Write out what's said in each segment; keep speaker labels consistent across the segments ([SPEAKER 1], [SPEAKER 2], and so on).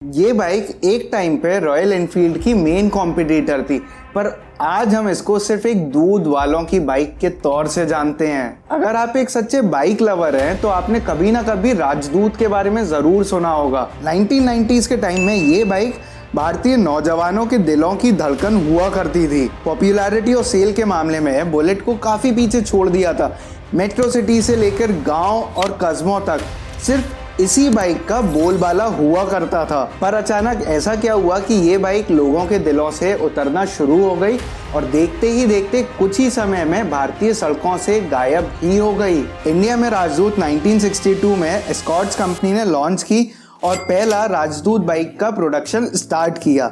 [SPEAKER 1] ये बाइक एक टाइम पे रॉयल एनफील्ड की मेन कॉम्पिटिटर थी, पर आज हम इसको सिर्फ एक दूध वालों की बाइक के तौर से जानते हैं। अगर आप एक सच्चे बाइक लवर हैं तो आपने कभी ना कभी राजदूत के बारे में जरूर सुना होगा। 1990s के टाइम में ये बाइक भारतीय नौजवानों के दिलों की धड़कन हुआ करती थी। पॉपुलैरिटी और सेल के मामले में बुलेट को काफी पीछे छोड़ दिया था। मेट्रो सिटी से लेकर गांव और कस्बों तक सिर्फ इसी बाइक का बोलबाला हुआ करता था। पर अचानक ऐसा क्या हुआ कि ये बाइक लोगों के दिलों से उतरना शुरू हो गई और देखते ही देखते कुछ ही समय में भारतीय सड़कों से गायब ही हो गई। इंडिया में राजदूत 1962 में एस्कॉर्ट्स कंपनी ने लॉन्च की और पहला राजदूत बाइक का प्रोडक्शन स्टार्ट किया।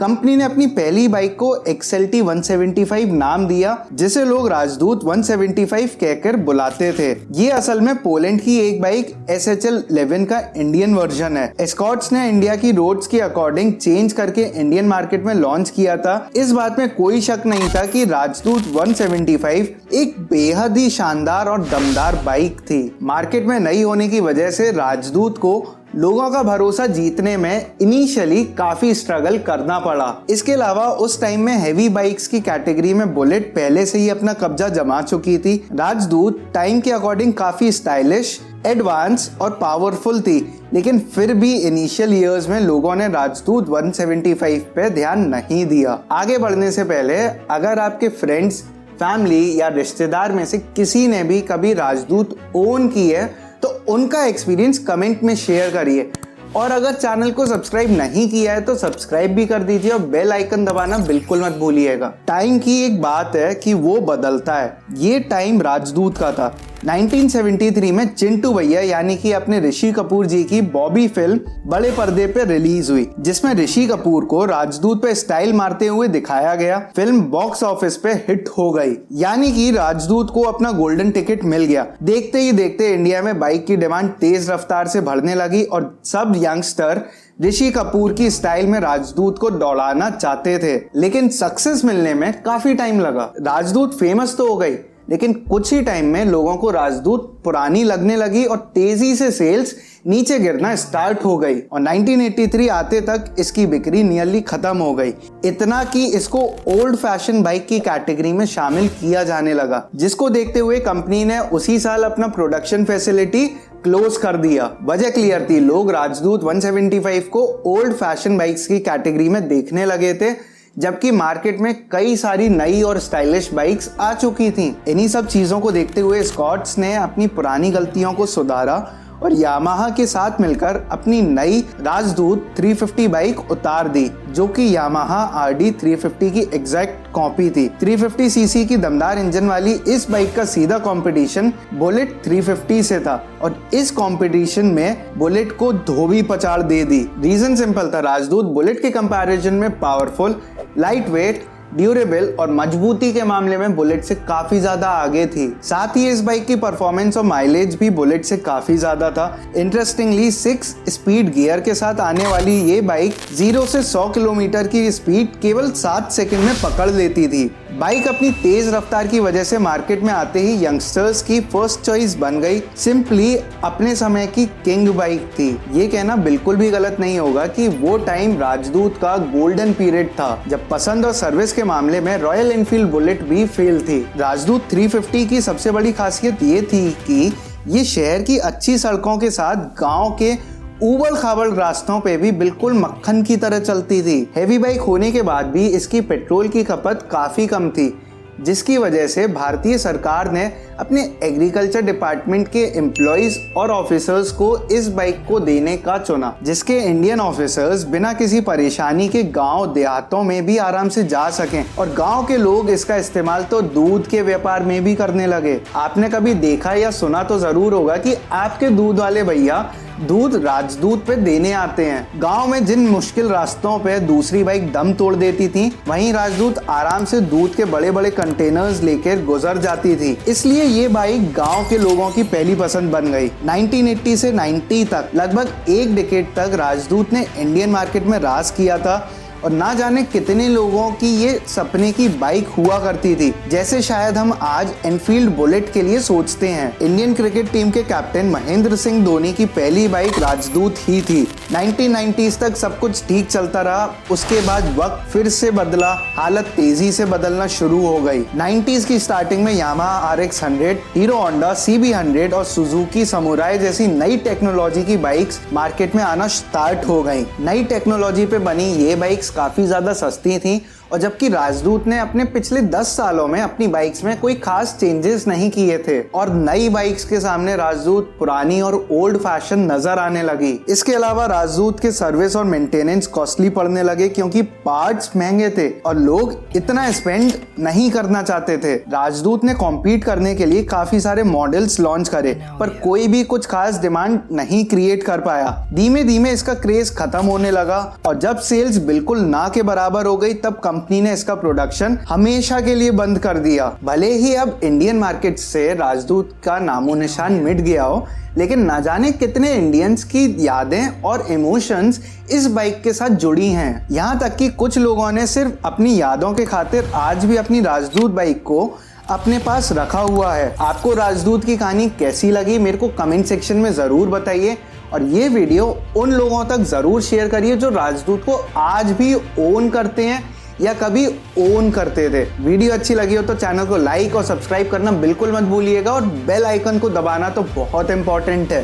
[SPEAKER 1] कंपनी ने अपनी पहली बाइक को XLT 175 नाम दिया, जिसे लोग राजदूत 175 कहकर बुलाते थे। ये असल में पोलैंड की एक बाइक SHL 11 का इंडियन वर्जन है। एस्कॉर्ट्स ने इंडिया की रोड्स के अकॉर्डिंग चेंज करके इंडियन मार्केट में लॉन्च किया था। इस बात में कोई शक नहीं था कि राजदूत 175 एक बेहद ही शानदार और दमदार बाइक थी। मार्केट में नई होने की वजह से राजदूत को लोगों का भरोसा जीतने में इनिशियली काफी स्ट्रगल करना पड़ा। इसके अलावा उस टाइम में हेवी बाइक्स की कैटेगरी में बुलेट पहले से ही अपना कब्जा जमा चुकी थी। राजदूत टाइम के अकॉर्डिंग काफी स्टाइलिश, एडवांस और पावरफुल थी, लेकिन फिर भी इनिशियल ईयर्स में लोगों ने राजदूत 175 पे ध्यान नहीं दिया। आगे बढ़ने से पहले अगर आपके फ्रेंड्स, फैमिली या रिश्तेदार में से किसी ने भी कभी राजदूत ओन की है तो उनका एक्सपीरियंस कमेंट में शेयर करिए। और अगर चैनल को सब्सक्राइब नहीं किया है तो सब्सक्राइब भी कर दीजिए और बेल आइकन दबाना बिल्कुल मत भूलिएगा। टाइम की एक बात है कि वो बदलता है। ये टाइम राजदूत का था। 1973 में चिंटू भैया यानी कि अपने ऋषि कपूर जी की बॉबी फिल्म बड़े पर्दे पे रिलीज हुई, जिसमें ऋषि कपूर को राजदूत पे स्टाइल मारते हुए दिखाया गया। फिल्म बॉक्स ऑफिस पे हिट हो गई, यानी कि राजदूत को अपना गोल्डन टिकट मिल गया। देखते ही देखते इंडिया में बाइक की डिमांड तेज रफ्तार से बढ़ने लगी और सब यंगस्टर ऋषि कपूर की स्टाइल में राजदूत को दौड़ाना चाहते थे, लेकिन सक्सेस मिलने में काफी टाइम लगा। राजदूत फेमस तो हो गई, लेकिन कुछ ही टाइम में लोगों को राजदूत पुरानी लगने लगी और तेजी से सेल्स नीचे गिरना स्टार्ट हो गई और 1983 आते तक इसकी बिक्री नियरली खत्म हो गई। इतना कि इसको ओल्ड फैशन बाइक की कैटेगरी में शामिल किया जाने लगा, जिसको देखते हुए कंपनी ने उसी साल अपना प्रोडक्शन फैसिलिटी क्लोज कर दिया। वजह क्लियर थी, लोग राजदूत 175 को ओल्ड फैशन बाइक्स की कैटेगरी में देखने लगे थे, जबकि मार्केट में कई सारी नई और स्टाइलिश बाइक्स आ चुकी थीं। इन्हीं सब चीजों को देखते हुए एस्कॉर्ट्स ने अपनी पुरानी गलतियों को सुधारा और यामाहा के साथ मिलकर अपनी नई राजदूत 350 बाइक उतार दी, जो कि यामाहा RD 350 की एग्जैक्ट कॉपी थी। 350 सीसी की दमदार इंजन वाली इस बाइक का सीधा कंपटीशन बुलेट 350 से था और इस कंपटीशन में बुलेट को धोबी पछाड़ दे दी। रीजन सिंपल था, राजदूत बुलेट के कंपैरिजन में पावरफुल, लाइट वेट, ड्यूरेबल और मजबूती के मामले में बुलेट से काफी ज्यादा आगे थी। साथ ही इस बाइक की परफॉर्मेंस और माइलेज भी बुलेट से काफी ज्यादा था। इंटरेस्टिंगली 6 स्पीड गियर के साथ आने वाली ये बाइक 0 से 100 किलोमीटर की स्पीड केवल 7 सेकंड में पकड़ लेती थी। बाइक अपनी तेज रफ्तार की वजह से मार्केट में आते ही यंगस्टर्स की फर्स्ट चॉइस बन गई। सिंपली अपने समय की किंग बाइक थी। ये कहना बिल्कुल भी गलत नहीं होगा कि वो टाइम राजदूत का गोल्डन पीरियड था, जब पसंद और सर्विस के मामले में रॉयल एनफील्ड बुलेट भी फेल थी। राजदूत 350 की सबसे बड़ी खासियत ये थी कि ये शहर की अच्छी सड़कों के साथ गांव के उबड़ खाबड़ रास्तों पे भी बिल्कुल मक्खन की तरह चलती थी। हेवी बाइक होने के बाद भी इसकी पेट्रोल की खपत काफी कम थी, जिसकी वजह से भारतीय सरकार ने अपने एग्रीकल्चर डिपार्टमेंट के एम्प्लॉइज और ऑफिसर्स को इस बाइक को देने का चुना, जिसके इंडियन ऑफिसर्स बिना किसी परेशानी के गांव देहातों में भी आराम से जा सकें और गांव के लोग इसका इस्तेमाल तो दूध के व्यापार में भी करने लगे। आपने कभी देखा या सुना तो जरूर होगा कि आपके दूध वाले भैया दूध राजदूत पे देने आते हैं। गांव में जिन मुश्किल रास्तों पे दूसरी बाइक दम तोड़ देती थी, वहीं राजदूत आराम से दूध के बड़े बड़े कंटेनर्स लेकर गुजर जाती थी। इसलिए ये बाइक गांव के लोगों की पहली पसंद बन गई। 1980 से 90 तक लगभग एक डिकेड तक राजदूत ने इंडियन मार्केट में राज किया था और ना जाने कितने लोगों की ये सपने की बाइक हुआ करती थी, जैसे शायद हम आज एनफील्ड बुलेट के लिए सोचते हैं। इंडियन क्रिकेट टीम के कैप्टन महेंद्र सिंह धोनी की पहली बाइक राजदूत ही थी। 1990s तक सब कुछ ठीक चलता रहा, उसके बाद वक्त फिर से बदला, हालत तेजी से बदलना शुरू हो गई। 90s की स्टार्टिंग में Yamaha RX 100, hero Honda CB 100 और सुजुकी समुराई जैसी नई टेक्नोलॉजी की बाइक्स मार्केट में आना स्टार्ट हो गई। नई टेक्नोलॉजी पे बनी ये बाइक्स काफी ज्यादा सस्ती थी, और जबकि राजदूत ने अपने पिछले 10 सालों में अपनी बाइक्स में कोई खास चेंजेस नहीं किए थे, और नई बाइक्स के सामने राजदूत पुरानी और ओल्ड फैशन नजर आने लगी। इसके अलावा राजदूत के सर्विस और मेंटेनेंस कॉस्टली पड़ने लगे, क्योंकि पार्ट्स महंगे थे और लोग इतना स्पेंड नहीं करना चाहते थे। राजदूत ने कॉम्पीट करने के लिए काफी सारे मॉडल्स लॉन्च करे, पर कोई भी कुछ खास डिमांड नहीं क्रिएट कर पाया। धीमे धीमे इसका क्रेज खत्म होने लगा, और जब सेल्स बिल्कुल ना के बराबर हो गई, तब कंपनी ने इसका प्रोडक्शन हमेशा के लिए बंद कर दिया। भले ही अब इंडियन मार्केट से राजदूत का नामो निशान मिट गया हो, लेकिन ना जाने कितने इंडियंस की यादें और इमोशंस इस बाइक के साथ जुड़ी हैं। यहाँ तक कि कुछ लोगों ने सिर्फ अपनी यादों के खातिर आज भी अपनी राजदूत बाइक को अपने पास रखा हुआ है। आपको राजदूत की कहानी कैसी लगी मेरे को कमेंट सेक्शन में ज़रूर बताइए, और ये वीडियो उन लोगों तक ज़रूर शेयर करिए जो राजदूत को आज भी ओन करते हैं या कभी ओन करते थे। वीडियो अच्छी लगी हो तो चैनल को लाइक और सब्सक्राइब करना बिल्कुल मत भूलिएगा, और बेल आइकन को दबाना तो बहुत इंपॉर्टेंट है।